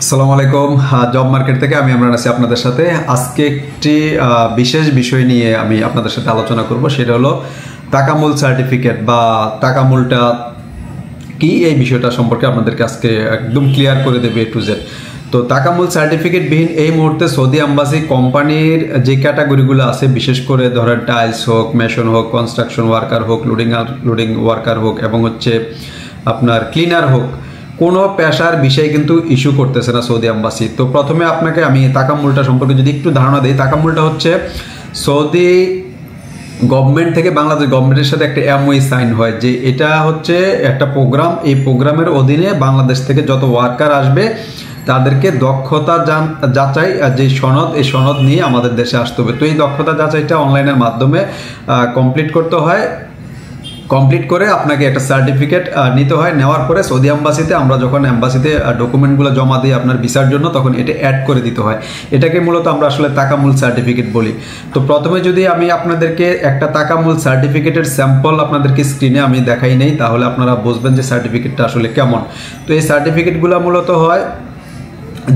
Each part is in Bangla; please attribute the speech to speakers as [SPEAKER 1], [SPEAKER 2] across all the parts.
[SPEAKER 1] আসসালামু আলাইকুম। জব মার্কেট থেকে আমি ইমরান আছি আপনাদের সাথে। আজকে একটি বিশেষ বিষয় নিয়ে আমি আপনাদের সাথে আলোচনা করব, সেটা হলো তাকামুল সার্টিফিকেট বা তাকামুলটা কি, এই বিষয়টা সম্পর্কে আপনাদেরকে আজকে একদম ক্লিয়ার করে দেবে এ টু জেড। তো তাকামুল সার্টিফিকেট বিহীন এই মুহূর্তে সৌদি এম্বাসি কোম্পানির যে ক্যাটাগরিগুলো আছে, বিশেষ করে ধরেন টাইলস হোক, মেশন হোক, কনস্ট্রাকশন ওয়ার্কার হোক, লোডিং ওয়ার্কার হোক এবং হচ্ছে আপনার ক্লিনার হোক, কোনো পেশার বিষয় কিন্তু ইস্যু করতেছে না সৌদি এম্বাসি। তো প্রথমে আপনাকে আমি তাকামুলটা সম্পর্কে যদি একটু ধারণা দিই, তাকামুলটা হচ্ছে সৌদি গভর্নমেন্ট থেকে বাংলাদেশ গভর্নমেন্টের সাথে একটা এমওই সাইন হয় যে এটা হচ্ছে একটা প্রোগ্রাম, এই প্রোগ্রামের অধীনে বাংলাদেশ থেকে যত ওয়ার্কার আসবে তাদেরকে দক্ষতা যাচাই যে সনদ, এই সনদ নিয়ে আমাদের দেশে আসতে হবে। তো এই দক্ষতা যাচাইটা অনলাইনের মাধ্যমে কমপ্লিট করতে হয়। কমপ্লিট করে আপনাকে একটা সার্টিফিকেট নিতে হয়। নেওয়ার পরে সৌদি এম্বাসিতে আমরা যখন এম্বাসিতে ডকুমেন্টগুলো জমা দিই আপনার ভিসার জন্য, তখন এটা অ্যাড করে দিতে হয়। এটাকে মূলত আমরা আসলে তাকামুল সার্টিফিকেট বলি। তো প্রথমে যদি আমি আপনাদেরকে একটা তাকামুল সার্টিফিকেটের স্যাম্পল আপনাদেরকে স্ক্রিনে আমি দেখাই নেই, তাহলে আপনারা বুঝবেন যে সার্টিফিকেটটা আসলে কেমন। তো এই সার্টিফিকেটগুলো মূলত হয়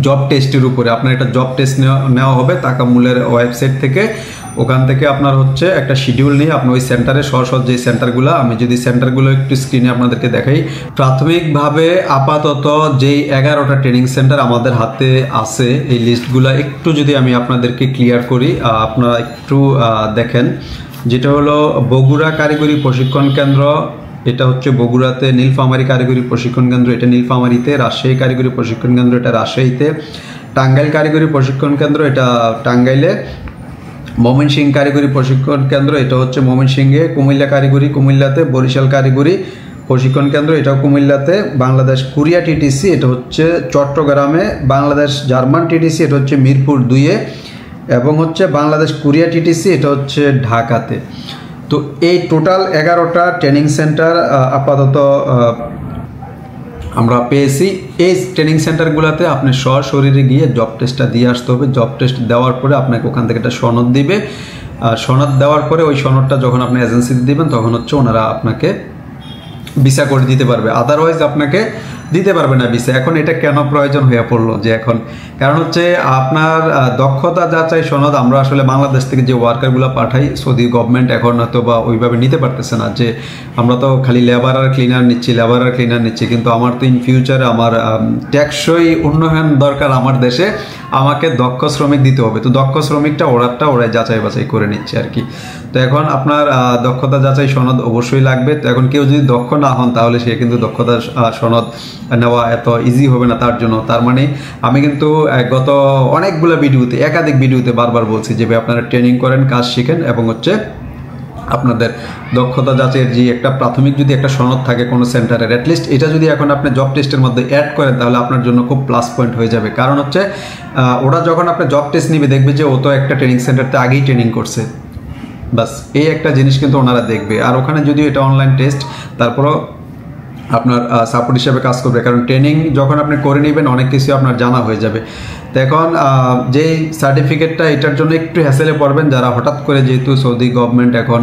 [SPEAKER 1] জব টেস্টের উপরে। আপনার একটা জব টেস্ট নেওয়া হবে তাকামুলের ওয়েবসাইট থেকে। ওখান থেকে আপনার হচ্ছে একটা শিডিউল নিয়ে আপনি ওই সেন্টারে সরাসরি যে সেন্টারগুলো, আমি যদি সেন্টারগুলো একটু স্ক্রিনে আপনাদেরকে দেখাই, প্রাথমিকভাবে আপাতত যেই 11টা ট্রেনিং সেন্টার আমাদের হাতে আছে, এই লিস্টগুলো একটু যদি আমি আপনাদেরকে ক্লিয়ার করি, আপনারা একটু দেখেন। যেটা হলো বগুড়া কারিগরি প্রশিক্ষণ কেন্দ্র, এটা হচ্ছে বগুড়াতে। নীলফামারী কারিগরি প্রশিক্ষণ কেন্দ্র, এটা নীলফামারীতে। রাজশাহী কারিগরি প্রশিক্ষণ কেন্দ্র, এটা রাজশাহীতে। টাঙ্গাইল কারিগরি প্রশিক্ষণ কেন্দ্র, এটা টাঙ্গাইলে। ময়মনসিংহ কারিগরি প্রশিক্ষণ কেন্দ্র, এটা হচ্ছে ময়মনসিংহে। কুমিল্লা কারিগরি, কুমিল্লাতে। বরিশাল কারিগরি প্রশিক্ষণ কেন্দ্র, এটাও কুমিল্লাতে। বাংলাদেশ কোরিয়া টিটিসি, এটা হচ্ছে চট্টগ্রামে। বাংলাদেশ জার্মান টিটিসি, এটা হচ্ছে মিরপুর 2-এ। এবং হচ্ছে বাংলাদেশ কোরিয়া টিটিসি, এটা হচ্ছে ঢাকাতে। তো এই টোটাল 11টা ট্রেনিং সেন্টার আপাতত আমরা পেয়েছি। এই ট্রেনিং সেন্টারগুলোতে আপনি সশরীরে গিয়ে জব টেস্টটা দিয়ে আসতে হবে। জব টেস্ট দেওয়ার পরে আপনাকে ওখান থেকে একটা সনদ দিবে। সনদ দেওয়ার পরে ওই সনদটা যখন আপনি এজেন্সিতে দিবেন, তখন হচ্ছে ওনারা আপনাকে ভিসা করে দিতে পারবে। আদারওয়াইজ আপনাকে দিতে পারবে না ভিসা। এখন এটা কেন প্রয়োজন হয়ে পড়লো, যে এখন কারণ হচ্ছে আপনার দক্ষতা যাচাই সনদ আমরা আসলে বাংলাদেশ থেকে যে ওয়ার্কারগুলো পাঠাই, সৌদি গভর্নমেন্ট এখন হয়তো বা ওইভাবে নিতে পারতেছে না। যে আমরা তো খালি লেবার আর ক্লিনার নিচ্ছি, কিন্তু আমার তো ইন ফিউচারে আমার টেকসই উন্নয়ন দরকার আমার দেশে, আমাকে দক্ষ শ্রমিক দিতে হবে। তো দক্ষ শ্রমিকটা ওরাই যাচাই বাছাই করে নিচ্ছে আর কি। তো এখন আপনার দক্ষতা যাচাই সনদ অবশ্যই লাগবে। তো এখন কেউ যদি দক্ষ না হন, তাহলে সে কিন্তু দক্ষতা সনদ নেওয়া এত ইজি হবে না তার জন্য। তার মানে আমি কিন্তু গত অনেকগুলো ভিডিওতে, একাধিক ভিডিওতে বারবার বলছি যে আপনারা ট্রেনিং করেন, কাজ শিখেন এবং হচ্ছে আপনাদের দক্ষতা যাচাইয়ের যে একটা প্রাথমিক যদি একটা সনদ থাকে কোনো সেন্টারের, অ্যাটলিস্ট এটা যদি এখন আপনি জব টেস্টের মধ্যে অ্যাড করেন, তাহলে আপনার জন্য খুব প্লাস পয়েন্ট হয়ে যাবে। কারণ হচ্ছে ওরা যখন আপনি জব টেস্ট নিবে, দেখবে যে ও তো একটা ট্রেনিং সেন্টারতে আগেই ট্রেনিং করছে, বাস এই একটা জিনিস কিন্তু ওনারা দেখবে। আর ওখানে যদিও এটা অনলাইন টেস্ট, তারপরও আপনার সাপোর্ট হিসেবে কাজ করবে। কারণ ট্রেনিং যখন আপনি করে নেবেন, অনেক কিছু আপনার জানা হয়ে যাবে। তো এখন যেই সার্টিফিকেটটা, এটার জন্য একটু হ্যাসেলে পড়বেন যারা হঠাৎ করে, যেহেতু সৌদি গভর্নমেন্ট এখন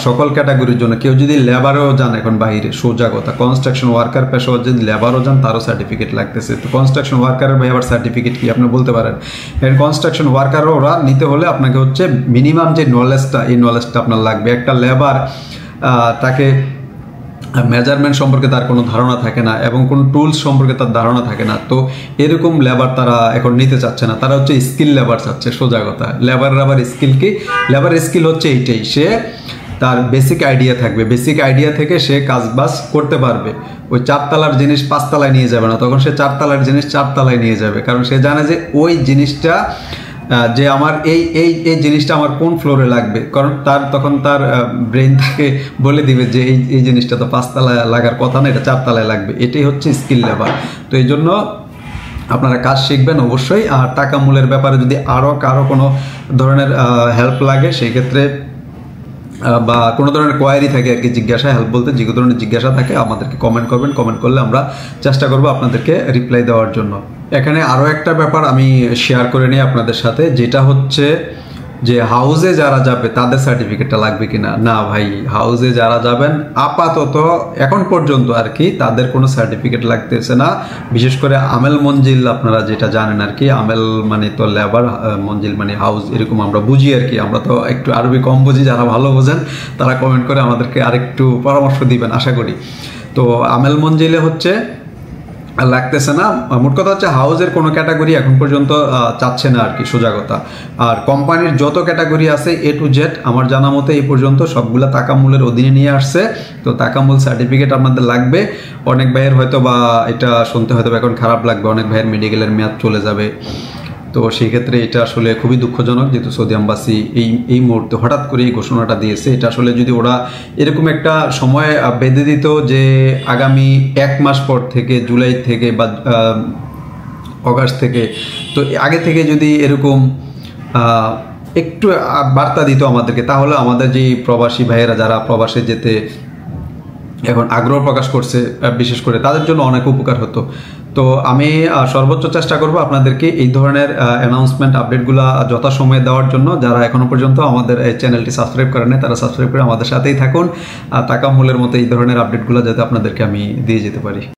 [SPEAKER 1] সকল ক্যাটাগরির জন্য, কেউ যদি লেবারও যান এখন বাইরে, সোজা কথা, কনস্ট্রাকশন ওয়ার্কার পেশা যদি লেবারও যান, তারও সার্টিফিকেট লাগতেছে। তো কনস্ট্রাকশন ওয়ার্কারের ভাই আবার সার্টিফিকেট কি আপনি বলতে পারেন। এর কনস্ট্রাকশন ওয়ার্কারও ওরা নিতে হলে আপনাকে হচ্ছে মিনিমাম যে নলেজটা, এই নলেজটা আপনার লাগবে। একটা লেবার তাকে মেজারমেন্ট সম্পর্কে তার কোনো ধারণা থাকে না এবং কোনো টুলস সম্পর্কে তার ধারণা থাকে না। তো এরকম লেবার তারা এখন নিতে চাচ্ছে না, তারা হচ্ছে স্কিল লেবার চাচ্ছে, সোজা কথা। লেবারের আবার স্কিল কি? লেবার স্কিল হচ্ছে এইটাই, সে তার বেসিক আইডিয়া থাকবে, বেসিক আইডিয়া থেকে সে কাজবাজ করতে পারবে। ওই 4 তলার জিনিস 5 তলায় নিয়ে যাবে না, তখন সে 4 তলার জিনিস 4 তলায় নিয়ে যাবে। কারণ সে জানে যে ওই জিনিসটা, যে আমার এই জিনিসটা আমার কোন ফ্লোরে লাগবে। কারণ তখন তার ব্রেন তাকে বলে দিবে যে এই জিনিসটা তো 5 তলায় লাগার কথা না, এটা 4 তলায় লাগবে। এটাই হচ্ছে স্কিল লেবার। তো এই জন্য আপনারা কাজ শিখবেন অবশ্যই। আর তাকামুলের ব্যাপারে যদি আরও কারো কোনো ধরনের হেল্প লাগে, সেই ক্ষেত্রে বা কোনো ধরনের কোয়ারি থাকে আর কি, জিজ্ঞাসা, হেল্প বলতে যে ধরনের জিজ্ঞাসা থাকে, আমাদেরকে কমেন্ট করবেন। কমেন্ট করলে আমরা চেষ্টা করবো আপনাদেরকে রিপ্লাই দেওয়ার জন্য। এখানে আরও একটা ব্যাপার আমি শেয়ার করে নিই আপনাদের সাথে, যেটা হচ্ছে যে হাউসে যারা যাবে তাদের সার্টিফিকেটটা লাগবে কিনা। না ভাই, হাউসে যারা যাবেন আপাতত এখন পর্যন্ত আর কি তাদের কোনো সার্টিফিকেট লাগতেছে না। বিশেষ করে আমেল মঞ্জিল আপনারা যেটা জানেন আর কি, আমেল মানে তো লেবার, মঞ্জিল মানে হাউস, এরকম আমরা বুঝি আর কি। আমরা তো একটু আরবি কম বুঝি, যারা ভালো বোঝেন তারা কমেন্ট করে আমাদেরকে আরেকটু পরামর্শ দিবেন আশা করি। তো আমেল মঞ্জিলে হচ্ছে লাগতেছে না। মোট কথা হচ্ছে হাউসের কোনো ক্যাটাগরি এখন পর্যন্ত চাচ্ছে না আর কি, সোজা কথা। আর কোম্পানির যত ক্যাটাগরি আছে A to Z আমার জানা মতে এই পর্যন্ত সবগুলা তাকামুলের অধীনে নিয়ে আসছে। তো তাকামুল সার্টিফিকেট আপনাদের লাগবে। অনেক ভাইয়ের হয়তো বা এটা শুনতে হয়তো এখন খারাপ লাগবে, অনেক ভাইয়ের মেডিকেলের মেয়াদ চলে যাবে। তো সেই ক্ষেত্রে এটা আসলে খুবই দুঃখজনক, যেহেতু সৌদি আম্বাসি এই মুহূর্তে হঠাৎ করে এই ঘোষণাটা দিয়েছে। এটা আসলে যদি ওরা এরকম একটা সময় বেঁধে দিত যে আগামী 1 মাস পর থেকে, জুলাই থেকে বা অগাস্ট থেকে, তো আগে থেকে যদি এরকম একটু বার্তা দিত আমাদেরকে, তাহলে আমাদের যে প্রবাসী ভাইয়েরা যারা প্রবাসে যেতে এখন আগ্রহ প্রকাশ করছে বিশেষ করে, তাদের জন্য অনেক উপকার হতো। তো আমি সর্বোচ্চ চেষ্টা করব আপনাদেরকে এই ধরনের অ্যানাউন্সমেন্ট আপডেটগুলো যথাসময়ে দেওয়ার জন্য। যারা এখনও পর্যন্ত আমাদের এই চ্যানেলটি সাবস্ক্রাইব করেন নাই তারা সাবস্ক্রাইব করে আমাদের সাথেই থাকুন। তাকামুলের মতো এই ধরনের আপডেটগুলো যাতে আপনাদেরকে আমি দিয়ে যেতে পারি।